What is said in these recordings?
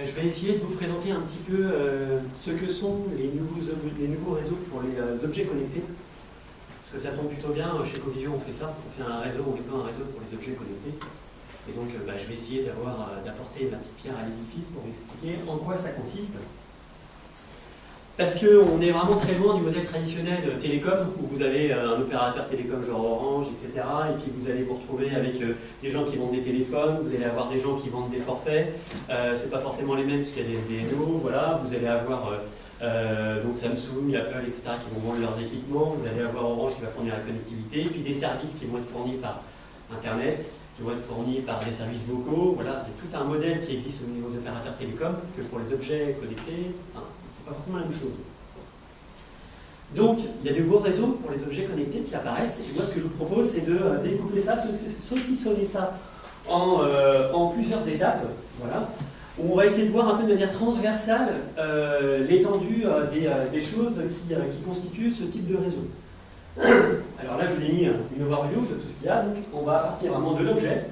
je vais essayer de vous présenter un petit peu ce que sont les nouveaux réseaux pour les objets connectés. Parce que ça tombe plutôt bien, chez Covisio on fait ça, on fait un réseau, on déploie un réseau pour les objets connectés. Et donc je vais essayer d'apporter ma petite pierre à l'édifice pour vous expliquer en quoi ça consiste. Parce qu'on est vraiment très loin du modèle traditionnel télécom, où vous avez un opérateur télécom genre Orange, etc. Et puis vous allez vous retrouver avec des gens qui vendent des téléphones, vous allez avoir des gens qui vendent des forfaits. C'est pas forcément les mêmes parce qu'il y a des DNO, voilà. Vous allez avoir donc Samsung, Apple, etc. qui vont vendre leurs équipements. Vous allez avoir Orange qui va fournir la connectivité. Et puis des services qui vont être fournis par Internet, qui vont être fournis par des services vocaux. Voilà, c'est tout un modèle qui existe au niveau des opérateurs télécoms, que pour les objets connectés. C'est pas forcément la même chose. Donc, il y a de nouveaux réseaux pour les objets connectés qui apparaissent. Et moi, ce que je vous propose, c'est de découper ça, saucissonner ça en plusieurs étapes. Voilà. Où on va essayer de voir un peu de manière transversale l'étendue des choses qui constituent ce type de réseau. Alors là, je vous ai mis une overview de tout ce qu'il y a. Donc, on va partir vraiment de l'objet.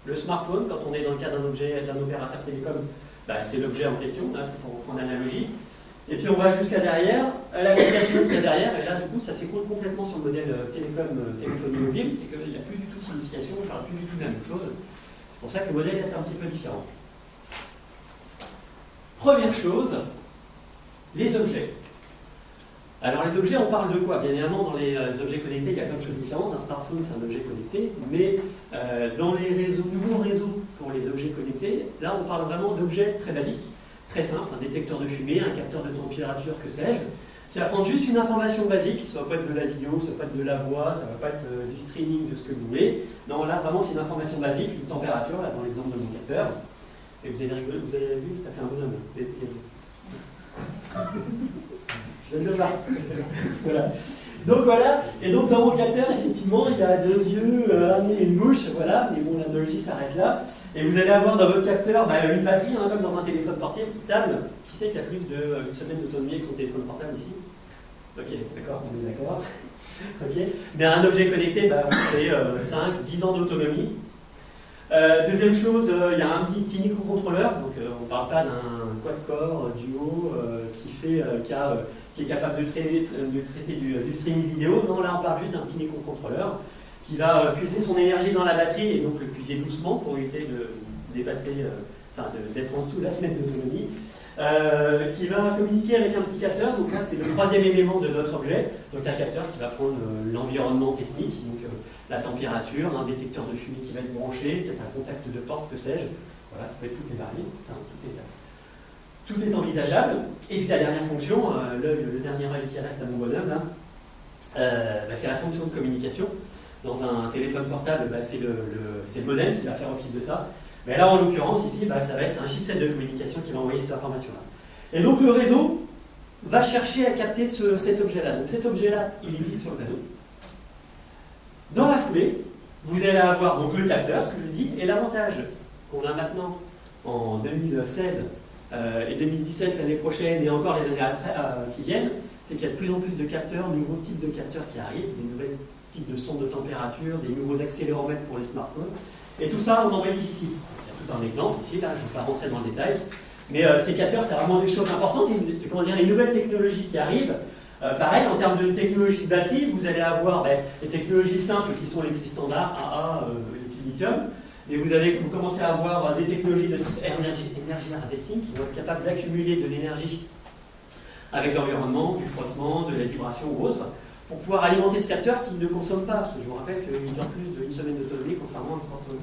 Le smartphone, quand on est dans le cas d'un opérateur télécom, c'est l'objet en question, là, c'est pour prendre l'analogie. Et puis on va jusqu'à derrière, l'application qui est derrière, et là du coup ça s'écoule complètement sur le modèle téléphonie mobile, c'est qu'il n'y a plus du tout de signification, on ne parle plus du tout de la même chose. C'est pour ça que le modèle est un petit peu différent. Première chose, les objets. Alors les objets, on parle de quoi? Bien évidemment, dans les objets connectés, il y a plein de choses différentes. Un smartphone, c'est un objet connecté, mais dans les nouveaux réseaux pour les objets connectés, là on parle vraiment d'objets très basiques. Très simple, un détecteur de fumée, un capteur de température, que sais-je, qui va prendre juste une information basique, ça ne va pas être de la vidéo, ça ne va pas être de la voix, ça ne va pas être du streaming, de ce que vous voulez. Non, là vraiment c'est une information basique, une température, là dans l'exemple de mon capteur. Et vous avez rigolé, vous avez vu, ça fait un bonhomme. Je ne le vois. Voilà. Donc voilà, et donc dans mon capteur, effectivement, il y a 2 yeux, un nez et une bouche, voilà, mais bon, l'analogie s'arrête là. Et vous allez avoir dans votre capteur une batterie, comme dans un téléphone portable. Qui sait qu'il y a plus d'une semaine d'autonomie avec son téléphone portable ici? Ok, d'accord, on est d'accord. Ok. Mais un objet connecté, c'est 5-10 ans d'autonomie. Deuxième chose, il y a un petit microcontrôleur, donc on ne parle pas d'un quad-core duo qui est capable de traiter du streaming vidéo. Non, là on parle juste d'un petit microcontrôleur qui va puiser son énergie dans la batterie et donc le puiser doucement pour éviter de dépasser, d'être en dessous de la semaine d'autonomie, qui va communiquer avec un petit capteur. Donc là c'est le 3e élément de notre objet, donc un capteur qui va prendre l'environnement technique, donc la température, un détecteur de fumée qui va être branché, peut-être un contact de porte, que sais-je. Voilà, ça peut être tout est varié, tout est envisageable. Et puis la dernière fonction, le dernier œil qui reste à mon bonhomme, là, c'est la fonction de communication. Dans un téléphone portable, c'est le modem qui va faire office de ça. Mais là, en l'occurrence, ici, ça va être un chipset de communication qui va envoyer ces informations-là. Et donc, le réseau va chercher à capter cet objet-là. Donc, cet objet-là, il existe sur le réseau. Dans la foulée, vous allez avoir donc le capteur, ce que je vous dis, et l'avantage qu'on a maintenant en 2016 et 2017 l'année prochaine, et encore les années après, qui viennent, c'est qu'il y a de plus en plus de capteurs, de nouveaux types de capteurs qui arrivent, des nouvelles types de sondes de température, des nouveaux accéléromètres pour les smartphones. Et tout ça, on en voit ici. Il y a tout un exemple ici, là, je ne vais pas rentrer dans le détail. Mais ces capteurs, c'est vraiment des choses importantes. Et, les nouvelles technologies qui arrivent, pareil, en termes de technologie de batterie, vous allez avoir les technologies simples qui sont les plus standards, AA, lithium. Mais vous commencez à avoir des technologies de type energy harvesting qui vont être capables d'accumuler de l'énergie avec l'environnement, du frottement, de la vibration ou autre, pour pouvoir alimenter ce capteur qui ne consomme pas, parce que je vous rappelle qu'il dure plus d'une semaine d'autonomie, contrairement à un smartphone.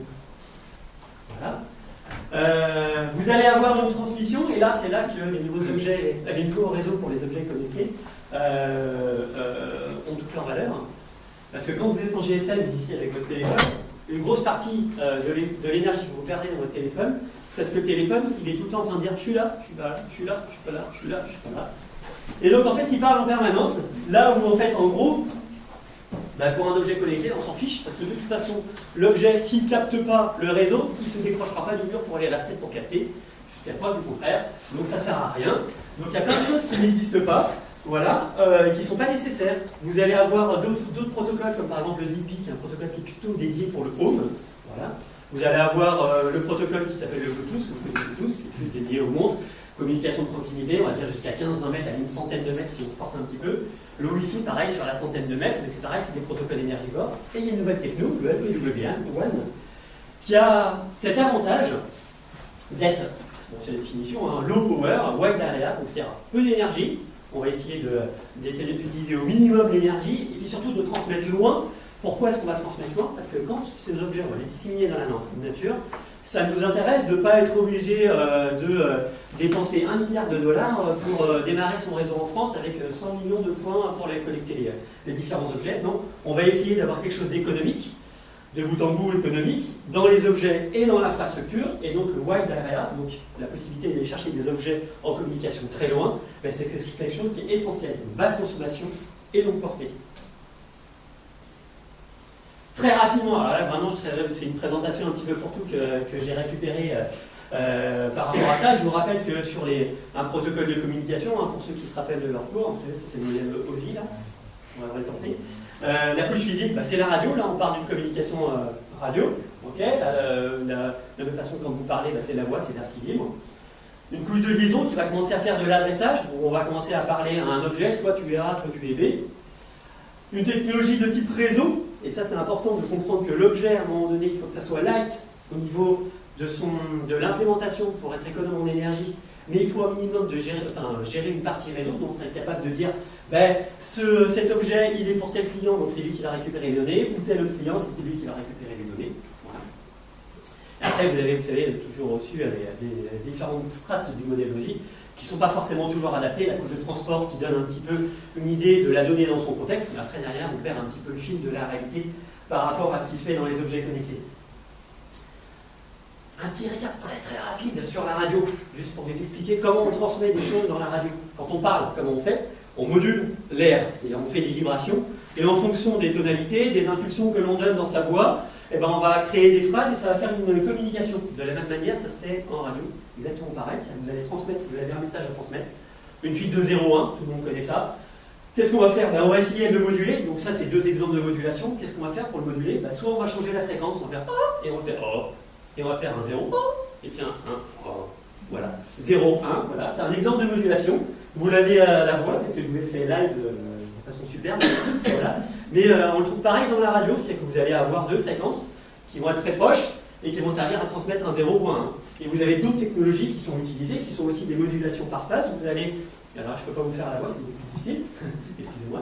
Voilà. Vous allez avoir une transmission, et là, c'est là que les nouveaux objets, les nouveaux réseaux pour les objets connectés ont toute leur valeur. Parce que quand vous êtes en GSM, ici, avec votre téléphone, une grosse partie de l'énergie que vous perdez dans votre téléphone, c'est parce que le téléphone, il est tout le temps en train de dire « je suis là, je suis pas là, je suis là, je suis pas là, je suis là, je suis pas là ». Et donc en fait il parle en permanence, là où en fait en gros, pour un objet connecté on s'en fiche, parce que de toute façon l'objet s'il ne capte pas le réseau, il ne se décrochera pas du mur pour aller à la fenêtre pour capter, jusqu'à preuve du contraire, donc ça ne sert à rien. Donc il y a plein de choses qui n'existent pas, voilà, qui ne sont pas nécessaires. Vous allez avoir d'autres protocoles comme par exemple le Zigbee, qui est un protocole qui est plutôt dédié pour le home, voilà. Vous allez avoir le protocole qui s'appelle le Bluetooth, que vous connaissez tous, qui est plus dédié aux montres. Communication de proximité, on va dire jusqu'à 15-20 mètres à une centaine de mètres si on force un petit peu. Le Wi-Fi, pareil, sur la centaine de mètres, mais c'est pareil, c'est des protocoles énergivores. Et il y a une nouvelle techno, le LPWAN, qui a cet avantage d'être, bon, c'est la définition, hein, low power, wide area, donc c'est-à-dire peu d'énergie. On va essayer d'utiliser au minimum l'énergie, et puis surtout de transmettre loin. Pourquoi est-ce qu'on va transmettre loin? Parce que quand ces objets vont les disséminer dans la nature, ça nous intéresse de ne pas être obligé de dépenser $1 milliard pour démarrer son réseau en France avec 100 millions de points pour aller collecter les différents objets. Non, on va essayer d'avoir quelque chose d'économique, de bout en bout économique, dans les objets et dans l'infrastructure. Et donc le wide area, donc la possibilité d'aller chercher des objets en communication très loin, ben c'est quelque chose qui est essentiel. Donc, basse consommation et longue portée. Très rapidement, alors là vraiment c'est une présentation un petit peu fourre-tout que j'ai récupérée par rapport à ça. Je vous rappelle que sur un protocole de communication, hein, pour ceux qui se rappellent de leur cours, vous savez, c'est le modèle OSI là, on va le tenter. La couche physique, bah, c'est la radio, là on parle d'une communication radio. Okay, de toute façon quand vous parlez, bah, c'est la voix, c'est l'air qui vibre. Une couche de liaison qui va commencer à faire de l'adressage, où on va commencer à parler à un objet, toi tu es A, toi tu es B. Une technologie de type réseau, et ça c'est important de comprendre que l'objet, à un moment donné, il faut que ça soit light au niveau de l'implémentation pour être économe en énergie, mais il faut un minimum gérer une partie réseau, donc être capable de dire ben, cet objet il est pour tel client, donc c'est lui qui va récupérer les données, ou tel autre client, c'est lui qui va récupérer les données. Voilà. Après vous savez, toujours au-dessus les différentes strates du modèle OSI, qui ne sont pas forcément toujours adaptés, la couche de transport qui donne un petit peu une idée de la donnée dans son contexte, mais après derrière on perd un petit peu le fil de la réalité par rapport à ce qui se fait dans les objets connectés. Un petit récap très très rapide sur la radio, juste pour vous expliquer comment on transmet des choses dans la radio. Quand on parle, comment on fait? On module l'air, c'est-à-dire on fait des vibrations, et en fonction des tonalités, des impulsions que l'on donne dans sa voix, eh ben on va créer des phrases et ça va faire une communication. De la même manière, ça se fait en radio, exactement pareil, ça vous allez transmettre, vous avez un message à transmettre, une fuite de 0,1, tout le monde connaît ça. Qu'est-ce qu'on va faire? Ben, on va essayer de le moduler, donc ça c'est deux exemples de modulation. Qu'est-ce qu'on va faire pour le moduler? Ben, soit on va changer la fréquence, on va faire A, et on va faire O, et on va faire un 0, et puis un 1, O. Voilà, 0, 1, voilà, c'est un exemple de modulation. Vous l'avez à la voix, peut-être que je vous l'ai fait live de façon superbe, voilà. Mais on le trouve pareil dans la radio, c'est que vous allez avoir deux fréquences qui vont être très proches et qui vont servir à transmettre un 0 ou un 1. Et vous avez d'autres technologies qui sont utilisées, qui sont aussi des modulations par phase. Vous allez, alors je ne peux pas vous faire à la voix, c'est beaucoup plus difficile, excusez-moi.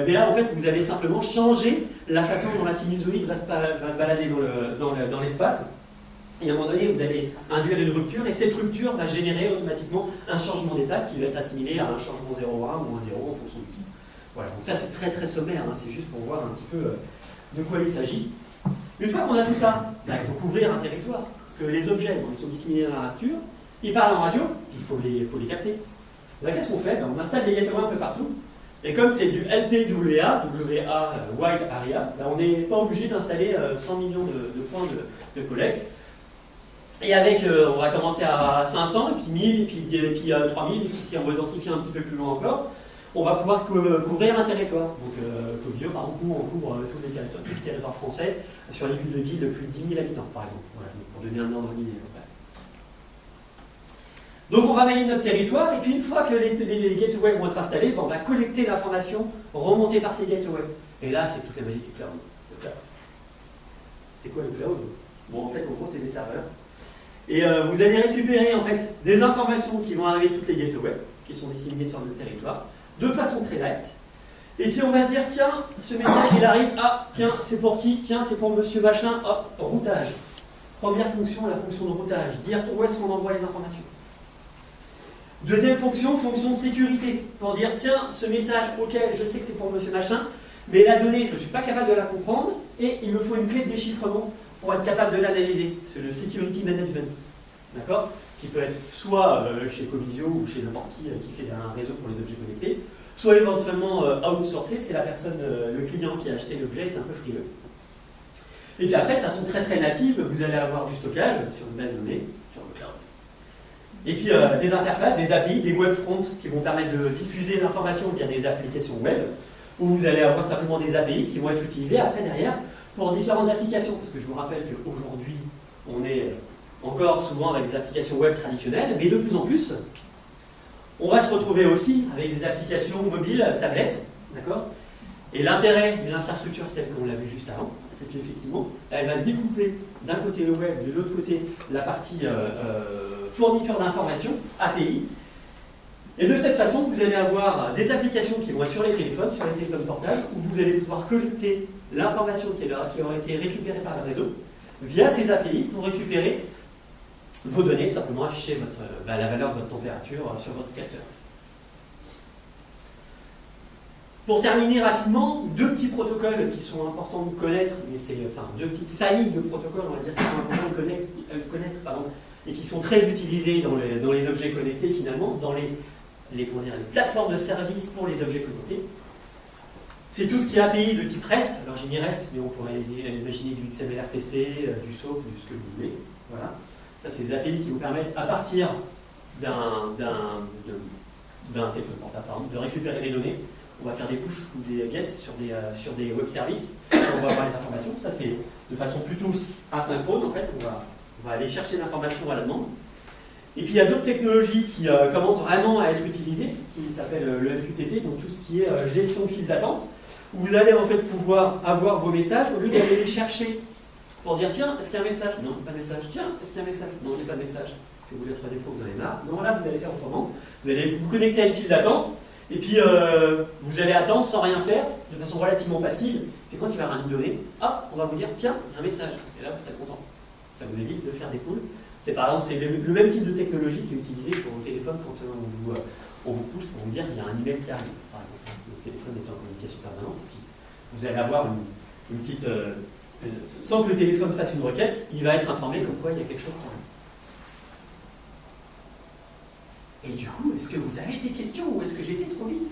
Mais là, en fait, vous allez simplement changer la façon dont la sinusoïde va se balader dans l'espace. Et à un moment donné, vous allez induire une rupture, et cette rupture va générer automatiquement un changement d'état qui va être assimilé à un changement 0,1 ou un 0 en fonction du qui. Voilà, donc ça c'est très très sommaire, hein, c'est juste pour voir un petit peu de quoi il s'agit. Une fois qu'on a tout ça, ben, il faut couvrir un territoire, parce que les objets, bon, ils sont disséminés dans la nature, ils parlent en radio, il faut les capter. Ben, qu'est-ce qu'on fait? Ben, on installe des gateways un peu partout, et comme c'est du LPWA, Wide Area, ben, on n'est pas obligé d'installer 100 millions de points de collecte. Et avec, on va commencer à 500, et puis 1000, et puis 3000, et puis si on veut densifier un petit peu plus loin encore, on va pouvoir couvrir un territoire. Donc, Covio, par exemple, on couvre tous les territoires français sur les villes de ville de plus de 10 000 habitants, par exemple, voilà, pour donner un ordre d'idée. Donc, on va mailler notre territoire, et puis une fois que les gateways vont être installés, ben, on va collecter l'information remontée par ces gateways. Et là, c'est toute la magie du cloud. Le cloud. C'est quoi le cloud? Bon, en fait, en gros, c'est des serveurs. Et vous allez récupérer en fait des informations qui vont arriver de toutes les gateways, qui sont disséminées sur le territoire, de façon très light. Et puis on va se dire, tiens, ce message il arrive, ah, tiens, c'est pour qui? Tiens, c'est pour monsieur machin, hop, routage. Première fonction, la fonction de routage, dire où est-ce qu'on envoie les informations. Deuxième fonction, fonction de sécurité, pour dire, tiens, ce message, ok, je sais que c'est pour monsieur machin, mais la donnée, je ne suis pas capable de la comprendre, et il me faut une clé de déchiffrement pour être capable de l'analyser. C'est le security management, d'accord? Qui peut être soit chez Covisio ou chez n'importe qui fait un réseau pour les objets connectés, soit éventuellement outsourcé, c'est la personne, le client qui a acheté l'objet est un peu frileux. Et puis après, de façon très très native, vous allez avoir du stockage sur une base de données, sur le cloud. Et puis des interfaces, des API, des web fronts qui vont permettre de diffuser l'information via des applications web, où vous allez avoir simplement des API qui vont être utilisées après derrière pour différentes applications. Parce que je vous rappelle qu'aujourd'hui, on est encore souvent avec des applications web traditionnelles, mais de plus en plus, on va se retrouver aussi avec des applications mobiles, tablettes, d'accord? Et l'intérêt de l'infrastructure telle qu'on l'a vu juste avant, c'est qu'effectivement, elle va découpler d'un côté le web, de l'autre côté la partie fourniture d'informations, API. Et de cette façon, vous allez avoir des applications qui vont être sur les téléphones portables, où vous allez pouvoir collecter l'information qui aura été récupérée par le réseau via ces API pour récupérer vos données, simplement afficher la valeur de votre température sur votre capteur. Pour terminer rapidement, deux petits protocoles qui sont importants de connaître, mais c'est deux petites familles de protocoles, on va dire, qui sont importants de connaître et qui sont très utilisés dans les objets connectés finalement, dans les plateformes de services pour les objets connectés. C'est tout ce qui est API de type REST. Alors j'ai mis REST, mais on pourrait imaginer du XML-RPC, du SOAP, du ce que vous voulez. Voilà. Ça, c'est des API qui vous permettent, à partir d'un téléphone portable, par exemple, de récupérer les données. On va faire des push ou des gets sur des web services. On va avoir les informations. Ça, c'est de façon plutôt asynchrone, en fait. On va aller chercher l'information à la demande. Et puis il y a d'autres technologies qui commencent vraiment à être utilisées, ce qui s'appelle le MQTT, donc tout ce qui est gestion de file d'attente, où vous allez en fait pouvoir avoir vos messages, au lieu d'aller les chercher pour dire tiens, est-ce qu'il y a un message? Non, pas de message. Tiens, est-ce qu'il y a un message? Non, il n'y a pas de message. Puis vous les troisième fois, vous en avez marre. Non, là, vous allez faire autrement. Vous allez vous connecter à une file d'attente, et puis vous allez attendre sans rien faire, de façon relativement passive, et quand il va y avoir une donnée, hop, on va vous dire tiens, il y a un message. Et là, vous serez content. Ça vous évite de faire des pulls. C'est par exemple le même type de technologie qui est utilisé pour vos téléphones quand on vous push pour vous dire qu'il y a un email qui arrive. Par exemple, le téléphone est en communication permanente, et puis vous allez avoir une petite... sans que le téléphone fasse une requête, il va être informé comme quoi il y a quelque chose qui arrive. Et du coup, est-ce que vous avez des questions ou est-ce que j'ai été trop vite ?